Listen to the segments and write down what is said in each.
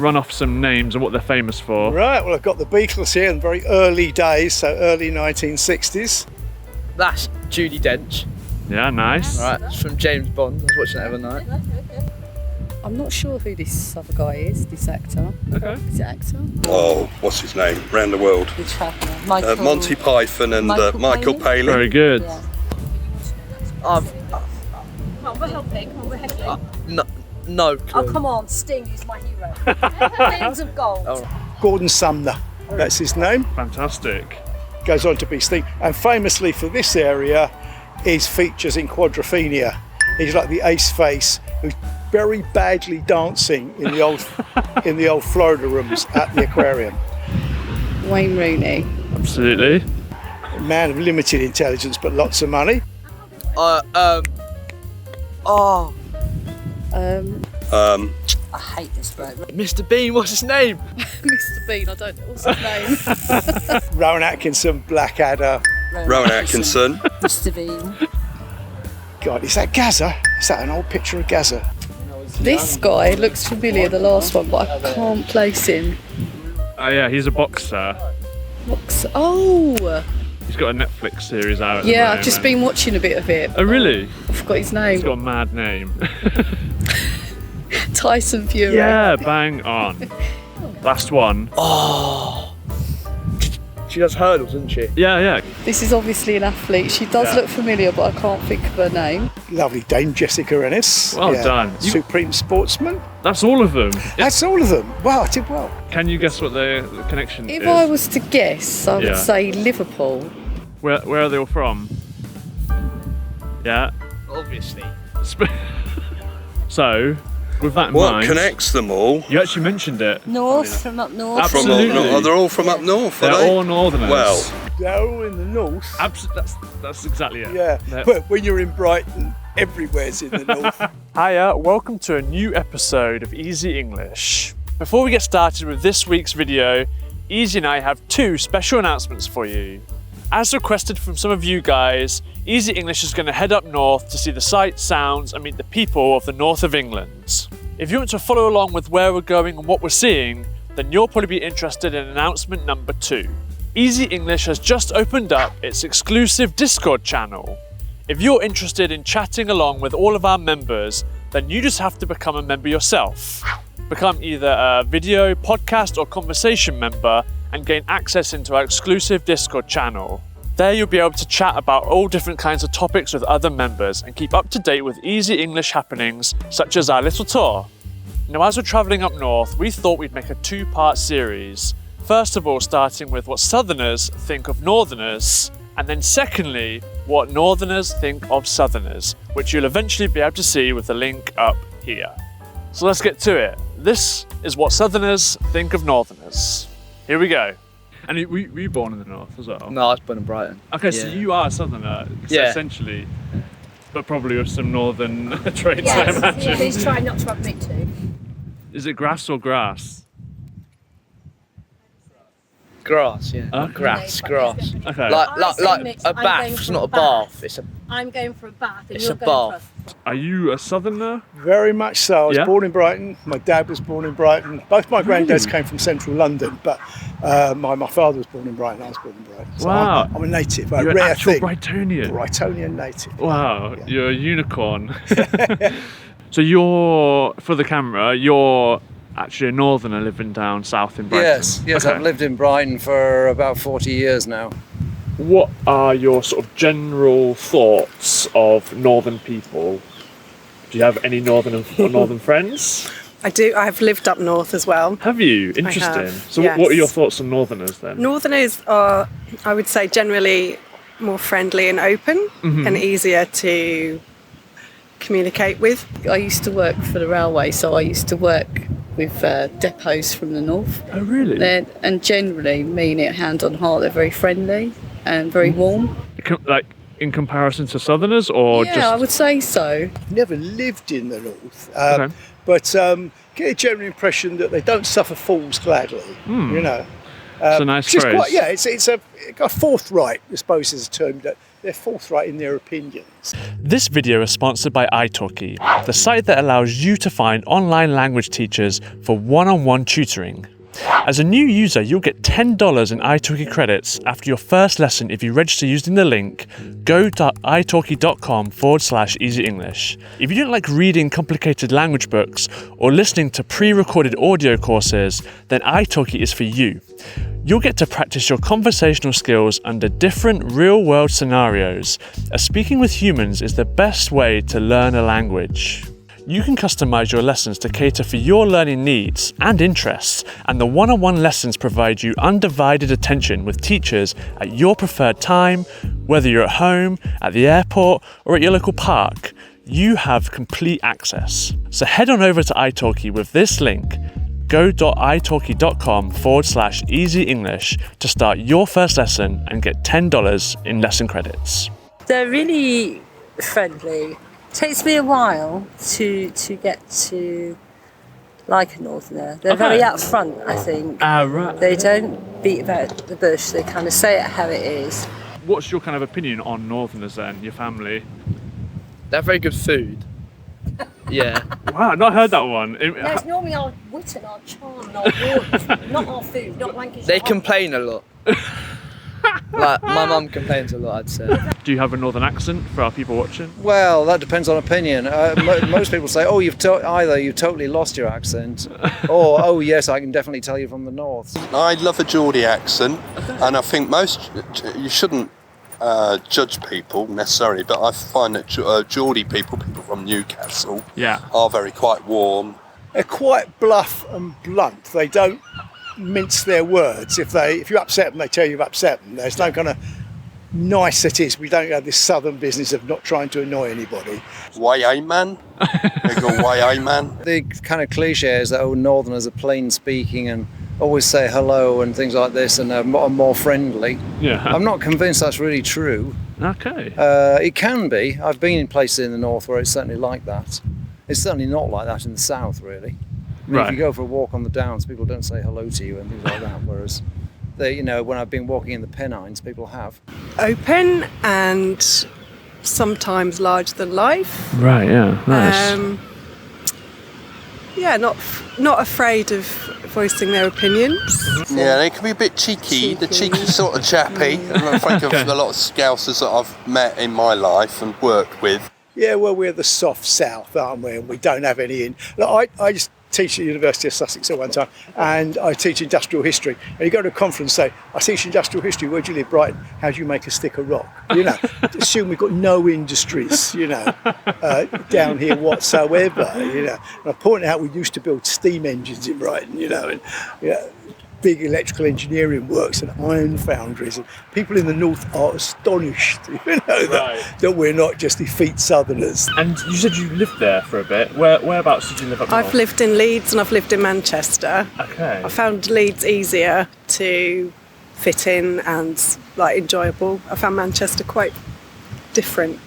run off some names and what they're famous for. Right, well, I've got the Beatles here in very early days, so early 1960s. That's Judi Dench. Yeah, nice. Right, it's from James Bond. I was watching it the other night. I'm not sure who this other guy is, this actor. Okay. Is it actor? Oh, what's his name? Round the world. The Traveller. Michael. Monty Python and Michael Palin. Very good. Yeah. I've Come on, we're helping. Come on, we're helping. no clue. Oh, come on, Sting is my hero. Fields of gold. Oh. Gordon Sumner, that's his name. Fantastic. Goes on to be Sting. And famously for this area, his features in Quadrophenia. He's like the ace face who's very badly dancing in the old Florida rooms at the aquarium. Wayne Rooney. Absolutely. A man of limited intelligence but lots of money. I hate this bloke. Mr. Bean, what's his name? Mr. Bean, I don't know what's his name. Rowan Atkinson, Blackadder. Rowan Atkinson. Mr. Bean. God, is that Gaza? Is that an old picture of Gaza? This guy looks familiar, the last one, but I can't place him. Oh yeah, he's a boxer. Oh! He's got a Netflix series out at the Yeah, moment. I've just been watching a bit of it. Oh really? I forgot his name. He's got a mad name. Tyson Fury. Yeah, bang on. Last one. She does hurdles, doesn't she? Yeah. This is obviously an athlete. She does look familiar, but I can't think of her name. Lovely Dame Jessica Ennis. Well done. Supreme sportsman. That's all of them. That's all of them. Wow, I did well. Can you guess what the connection is? If I was to guess, I would say Liverpool. Where are they all from? Yeah. Obviously. So, with that in What mind, connects them all? you actually mentioned it. North, from up north. From Absolutely. they're all from up north, are They're they? all northerners. Well, They're all in the north. That's exactly it. Yeah, They're- but when you're in Brighton, everywhere's in the north. Hiya, welcome to a new episode of Easy English. Before we get started with this week's video, Easy and I have two special announcements for you. As requested from some of you guys, Easy English is going to head up north to see the sights, sounds and meet the people of the north of England. If you want to follow along with where we're going and what we're seeing, then you'll probably be interested in announcement number 2. Easy English has just opened up its exclusive Discord channel. If you're interested in chatting along with all of our members, then you just have to become a member yourself. Become either a video, podcast or conversation member and gain access into our exclusive Discord channel. There you'll be able to chat about all different kinds of topics with other members and keep up to date with Easy English happenings such as our little tour. Now as we're travelling up north, we thought we'd make a 2-part series. First of all, starting with what Southerners think of Northerners, and then secondly, what Northerners think of Southerners, which you'll eventually be able to see with the link up here. So let's get to it. This is what Southerners think of Northerners. Here we go. And were you born in the north as well? No, I was born in Brighton. Okay, so you are a Southerner, Yeah. essentially, but probably with some northern traits, I Yes, imagine. please try not to admit to. Is it grass or grass? Grass, yeah. Okay. Grass. Okay. Like mixed. a I'm bath. going It's for not a a bath. bath. It's a. I'm going for a bath and It's you're a going bath. for Are you a Southerner? Very much so. I was Yeah? born in Brighton. My dad was born in Brighton. Both my granddads came from central London, but my father was born in Brighton. I was born in Brighton. So Wow. I'm a native. A You're an rare actual thing. Brightonian. Brightonian native. Wow, Yeah. you're a unicorn. So for the camera, you're actually a northerner living down south in Brighton. Yes, Okay. I've lived in Brighton for about 40 years now. What are your sort of general thoughts of northern people? Do you have any northern friends? I do. I've lived up north as well. Have you? Interesting. have, So yes. what are your thoughts on northerners then? Northerners are, I would say, generally more friendly and open and easier to communicate with. I used to work for the railway, so I used to work with depots from the north. Oh really? And generally, mean it hand on heart, they're very friendly and very warm. Like in comparison to southerners or Yeah, just... I would say so. Never lived in the north, Okay. but get a general impression that they don't suffer fools gladly. You know. It's a nice Which is phrase. quite, yeah, it's a forthright, I suppose, is a term that they're forthright in their opinions. This video is sponsored by italki, the site that allows you to find online language teachers for one-on-one tutoring. As a new user, you'll get $10 in italki credits after your first lesson if you register using the link go.italki.com/easy English. If you don't like reading complicated language books or listening to pre-recorded audio courses, then italki is for you. You'll get to practice your conversational skills under different real-world scenarios, as speaking with humans is the best way to learn a language. You can customize your lessons to cater for your learning needs and interests, and the one-on-one lessons provide you undivided attention with teachers at your preferred time, whether you're at home, at the airport, or at your local park. You have complete access. So head on over to italki with this link, go.italki.com/easy English to start your first lesson and get $10 in lesson credits. They're really friendly. Takes me a while to get to like a northerner. They're very upfront, I think. Right. They don't beat about the bush. They kind of say it how it is. What's your kind of opinion on northerners then, your family? They have very good food. Yeah. Wow, I've not heard that one. No, it's normally our wit and our charm and our warmth, not our food, not Lancashire. They complain a lot. Like, my mum complains a lot, I'd say. Do you have a northern accent for our people watching? Well, that depends on opinion. Most people say, "Oh, either you've totally lost your accent," or "Oh, yes, I can definitely tell you from the north." I love a Geordie accent, and I think you shouldn't judge people necessarily, but I find that Geordie people from Newcastle, are quite warm. They're quite bluff and blunt. They don't mince their words. If you upset them, they tell you've upset them. There's no kind of niceties. We don't have this southern business of not trying to annoy anybody. Way man. They go way man. The kind of cliche is that northerners are plain speaking and always say hello and things like this, and are more friendly. Yeah. I'm not convinced that's really true. Okay. It can be. I've been in places in the north where it's certainly like that. It's certainly not like that in the south, really. I mean, if you go for a walk on the downs, people don't say hello to you and things like that. Whereas, when I've been walking in the Pennines, people have. Open and sometimes larger than life. Right, yeah, nice. Not afraid of voicing their opinions. Yeah, they can be a bit cheeky. The cheeky sort of chappy. I think of a lot of Scousers that I've met in my life and worked with. Yeah, well, we're the soft south, aren't we? And we don't have any in. Look, I just teach at the University of Sussex at one time, and I teach industrial history. And you go to a conference and say, I teach industrial history, where do you live, Brighton? How do you make a stick of rock? Assume we've got no industries, down here whatsoever, And I point out we used to build steam engines in Brighton, and big electrical engineering works and iron foundries, and people in the north are astonished, that we're not just effete southerners. And you said you lived there for a bit. Whereabouts did you live up north? I've lived in Leeds and I've lived in Manchester. Okay. I found Leeds easier to fit in and enjoyable. I found Manchester quite different.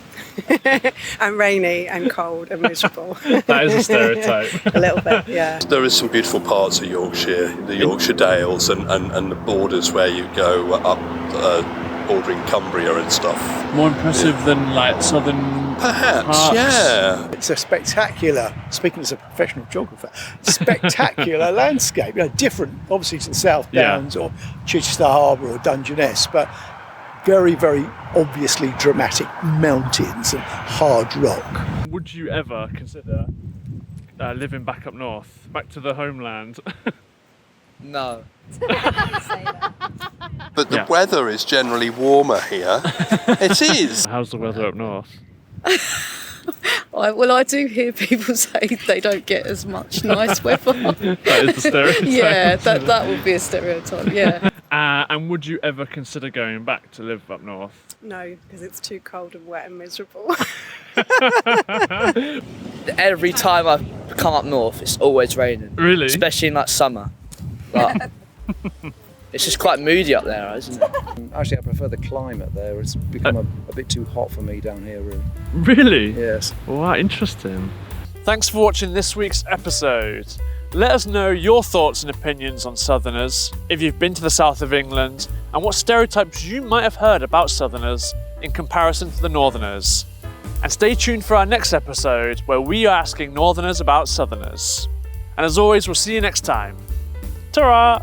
And rainy and cold and miserable. That is a stereotype. A little bit, yeah. There is some beautiful parts of Yorkshire, the Yorkshire Dales and the borders where you go up bordering Cumbria and stuff. More impressive than southern Perhaps, parks. yeah. It's a spectacular, speaking as a professional geographer, spectacular landscape. Different, obviously, to the South Downs or Chichester Harbour or Dungeness, but very, very obviously dramatic mountains and hard rock. Would you ever consider living back up north, back to the homeland? No. But the weather is generally warmer here. It is. How's the weather up north? I do hear people say they don't get as much nice weather. That is the stereotype. Yeah, that would be a stereotype, yeah. And would you ever consider going back to live up north? No, because it's too cold and wet and miserable. Every time I come up north, it's always raining. Really? Especially in summer. It's just quite moody up there, isn't it? Actually, I prefer the climate there. It's become a bit too hot for me down here, really. Really? Yes. Wow, interesting. Thanks for watching this week's episode. Let us know your thoughts and opinions on Southerners, if you've been to the south of England, and what stereotypes you might have heard about Southerners in comparison to the Northerners. And stay tuned for our next episode where we are asking Northerners about Southerners. And as always, we'll see you next time. Ta-ra!